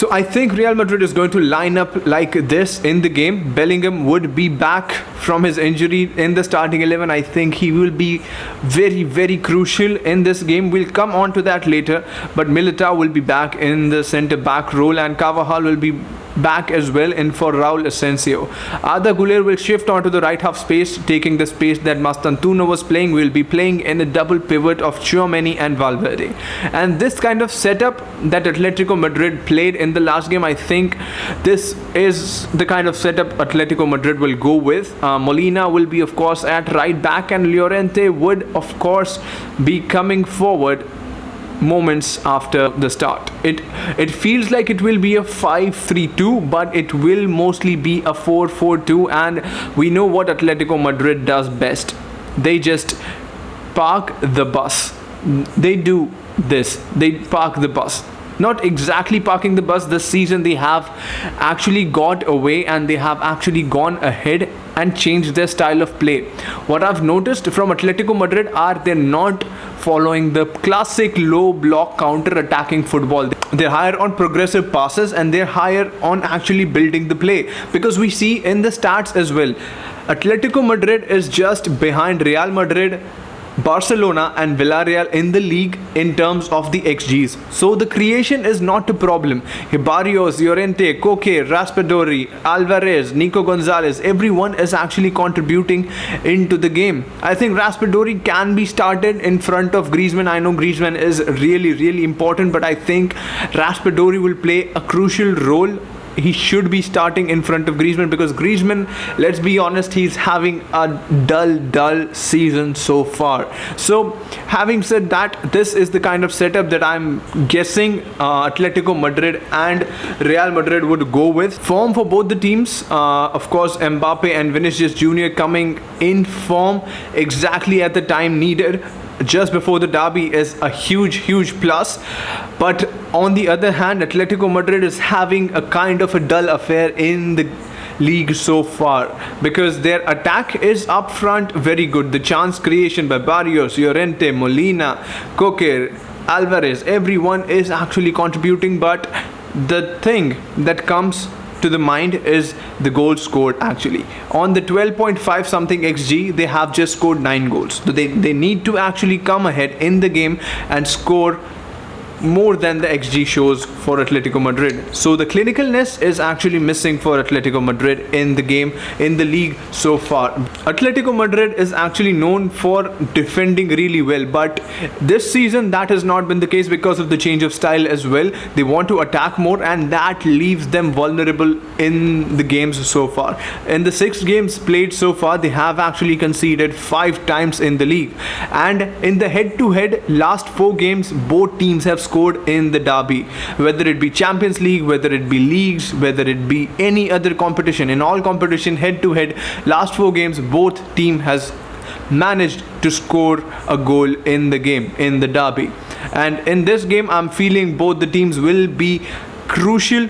So I think Real Madrid is going to line up like this in the game. Bellingham would be back from his injury in the starting 11. I think he will be very, very crucial in this game. We'll come on to that later. But Militao will be back in the centre back role, and Carvajal will be back as well in for Raul Asensio. Arda Güler will shift onto the right half space, taking the space that Mastantuono was playing. Will be playing in a double pivot of Tchouaméni and Valverde. And this kind of setup that Atletico Madrid played in the last game, I think this is the kind of setup Atletico Madrid will go with. Molina will be of course at right back, and Llorente would of course be coming forward moments after the start. It feels like it will be a 5-3-2, but it will mostly be a 4-4-2, and we know what Atletico Madrid does best. They just park the bus. They do this. They park the bus. Not exactly parking the bus this season. They have actually got away, and they have actually gone ahead and changed their style of play. What I've noticed from Atletico Madrid are they're not following the classic low block counter attacking football. They're higher on progressive passes, and they're higher on actually building the play, because we see in the stats as well, Atletico Madrid is just behind Real Madrid, Barcelona and Villarreal in the league in terms of the XGs. So the creation is not a problem. Barrios, Llorente, Koke, Raspadori, Alvarez, Nico Gonzalez, everyone is actually contributing into the game. I think Raspadori can be started in front of Griezmann. I know Griezmann is really, really important, but I think Raspadori will play a crucial role. He should be starting in front of Griezmann, because Griezmann, let's be honest, he's having a dull season so far. So having said that, this is the kind of setup that I'm guessing Atletico Madrid and Real Madrid would go with. Form for both the teams, of course Mbappe and Vinicius Jr. coming in form exactly at the time needed just before the derby is a huge plus. But on the other hand, Atletico Madrid is having a kind of a dull affair in the league so far, because their attack is up front very good. The chance creation by Barrios, Llorente, Molina, Koke, Alvarez, everyone is actually contributing. But the thing that comes to the mind is the goals scored. Actually on the 12.5 something XG, they have just scored 9 goals. So they need to actually come ahead in the game and score more than the XG shows for Atletico Madrid. So the clinicalness is actually missing for Atletico Madrid in the game, in the league so far. Atletico Madrid is actually known for defending really well, but this season that has not been the case because of the change of style as well. They want to attack more, and that leaves them vulnerable in the games so far. In the 6 games played so far, they have actually conceded 5 times in the league, and in the head-to-head last 4 games, both teams have scored in the derby, whether it be Champions League, whether it be leagues, whether it be any other competition. In all competition, head to head, last 4 games, both team has managed to score a goal in the game, in the derby. And in this game, I'm feeling both the teams will be crucial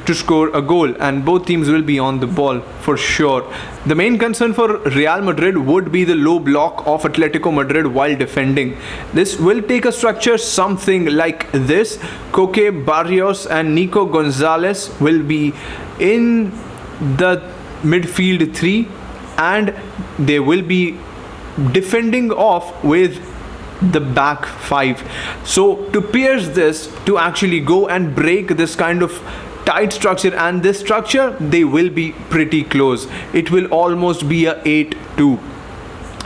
to score a goal, and both teams will be on the ball for sure. The main concern for Real Madrid would be the low block of Atletico Madrid while defending. This will take a structure something like this. Koke, Barrios and Nico Gonzalez will be in the midfield 3, and they will be defending off with the back 5. So to pierce this, to actually go and break this kind of tight structure, and this structure, they will be pretty close. It will almost be a 8-2.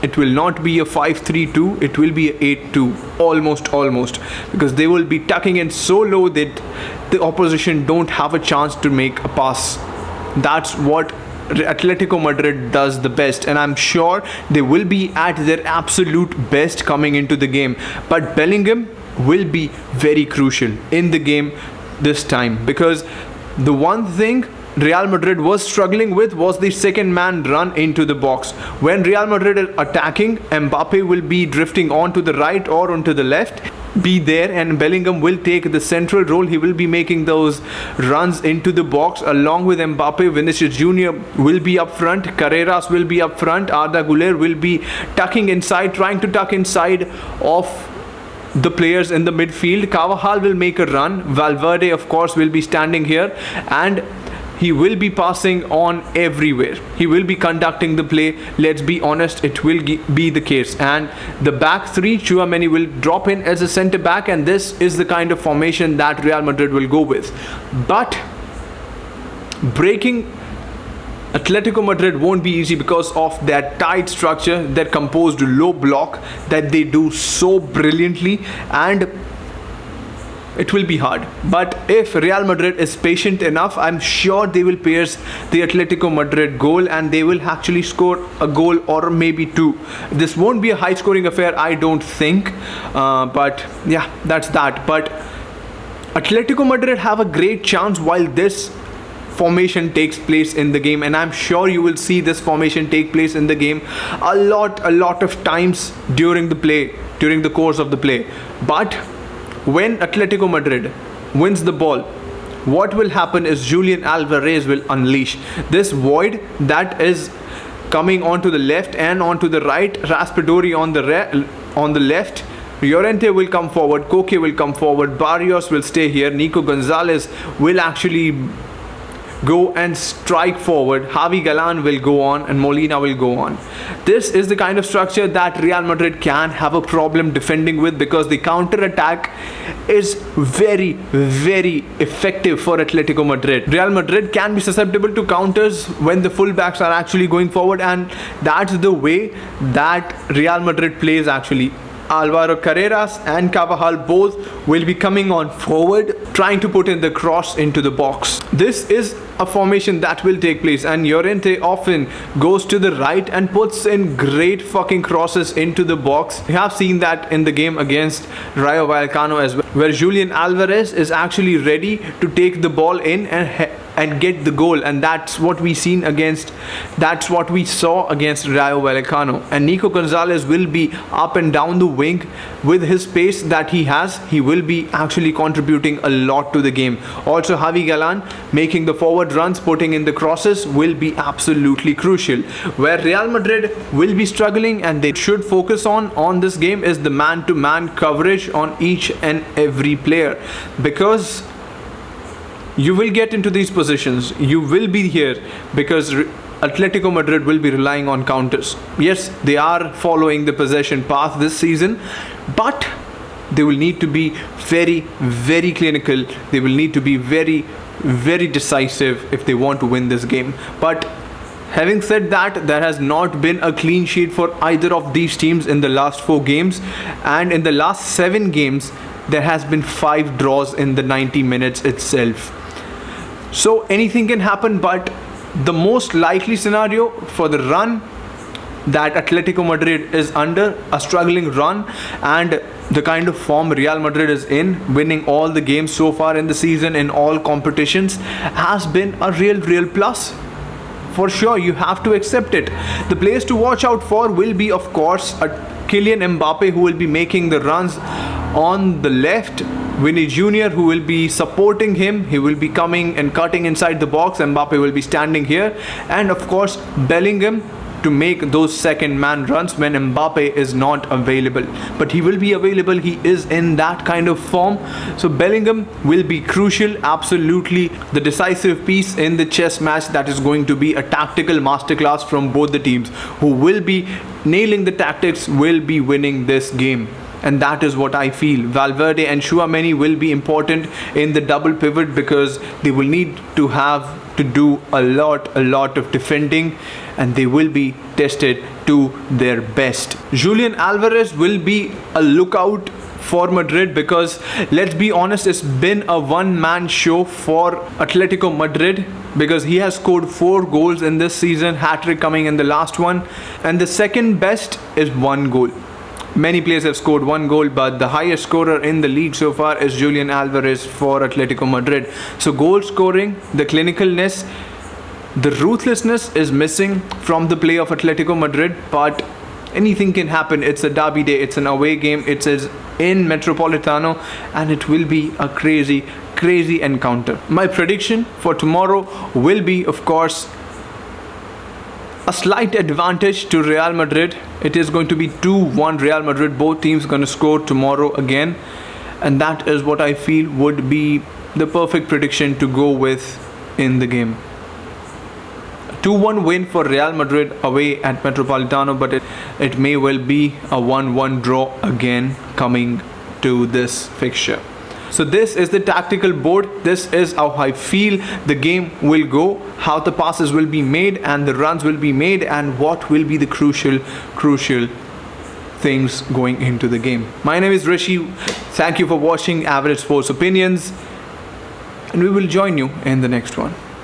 It will not be a 5-3-2, it will be a 8-2, almost, because they will be tucking in so low that the opposition don't have a chance to make a pass. That's what Atletico Madrid does the best, and I'm sure they will be at their absolute best coming into the game. But Bellingham will be very crucial in the game this time, because the one thing Real Madrid was struggling with was the second man run into the box. When Real Madrid is attacking, Mbappe will be drifting on to the right or onto the left, be there, and Bellingham will take the central role. He will be making those runs into the box along with Mbappe. Vinicius Jr. will be up front, Carreras will be up front, Arda Güler will be tucking inside, trying to tuck inside of the players in the midfield. Carvajal will make a run. Valverde, of course, will be standing here, and he will be passing on everywhere. He will be conducting the play. Let's be honest, it will be the case. And the back three, Tchouaméni will drop in as a centre back, and this is the kind of formation that Real Madrid will go with. But breaking Atletico Madrid won't be easy because of their tight structure, their composed low block that they do so brilliantly, and it will be hard. But if Real Madrid is patient enough, I'm sure they will pierce the Atletico Madrid goal and they will actually score a goal or maybe two. This won't be a high scoring affair, I don't think, but yeah, that's that. But Atletico Madrid have a great chance while this formation takes place in the game, and I'm sure you will see this formation take place in the game a lot of times during the course of the play. But when Atletico Madrid wins the ball, what will happen is Julian Alvarez will unleash this void that is coming onto the left and onto the right. Raspadori on the left. Llorente will come forward, Koke will come forward, Barrios will stay here, Nico Gonzalez will actually go and strike forward, Javi Galán will go on, and Molina will go on. This is the kind of structure that Real Madrid can have a problem defending with, because the counter attack is very effective for Atletico Madrid. Real Madrid can be susceptible to counters when the fullbacks are actually going forward, and that's the way that Real Madrid plays actually. Alvaro Carreras and Carvajal both will be coming on forward, trying to put in the cross into the box. This is a formation that will take place, and Llorente often goes to the right and puts in great fucking crosses into the box. We have seen that in the game against Rayo Vallecano as well, where Julian Alvarez is actually ready to take the ball in and get the goal, and that's what we saw against Rayo Vallecano. And Nico Gonzalez will be up and down the wing with his pace that he has. He will be actually contributing a lot to the game. Also, Javi Galán making the forward runs, putting in the crosses will be absolutely crucial. Where Real Madrid will be struggling and they should focus on this game is the man-to-man coverage on each and every player, because you will get into these positions, you will be here because Atletico Madrid will be relying on counters. Yes, they are following the possession path this season, but they will need to be very clinical. They will need to be very decisive if they want to win this game. But having said that, there has not been a clean sheet for either of these teams in the last 4 games, and in the last 7 games there has been 5 draws in the 90 minutes itself. So anything can happen, but the most likely scenario for the run that Atletico Madrid is under, a struggling run, and the kind of form Real Madrid is in, winning all the games so far in the season in all competitions, has been a real plus. For sure, you have to accept it. The players to watch out for will be, of course, Kylian Mbappe, who will be making the runs on the left, Vinny Jr., who will be supporting him. He will be coming and cutting inside the box. Mbappe will be standing here, and of course Bellingham to make those second man runs when Mbappe is not available. But he will be available, he is in that kind of form. So Bellingham will be crucial, absolutely the decisive piece in the chess match that is going to be a tactical masterclass from both the teams. Who will be nailing the tactics will be winning this game. And that is what I feel. Valverde and Tchouaméni will be important in the double pivot, because they will need to have to do a lot of defending, and they will be tested to their best. Julian Alvarez will be a lookout for Madrid, because let's be honest, it's been a one-man show for Atletico Madrid, because he has scored 4 goals in this season, hat-trick coming in the last one, and the second best is 1 goal. Many players have scored 1 goal, but the highest scorer in the league so far is Julian Alvarez for Atletico Madrid. So goal scoring, the clinicalness, the ruthlessness is missing from the play of Atletico Madrid, but anything can happen. It's a derby day, it's an away game, it is in Metropolitano, and it will be a crazy encounter. My prediction for tomorrow will be, of course, a slight advantage to Real Madrid. It is going to be 2-1 Real Madrid. Both teams going to score tomorrow again, and that is what I feel would be the perfect prediction to go with in the game. 2-1 win for Real Madrid away at Metropolitano, but it may well be a 1-1 draw again coming to this fixture. So this is the tactical board. This is how I feel the game will go, how the passes will be made and the runs will be made, and what will be the crucial things going into the game. My name is Rishi. Thank you for watching Average Sports Opinions, and we will join you in the next one.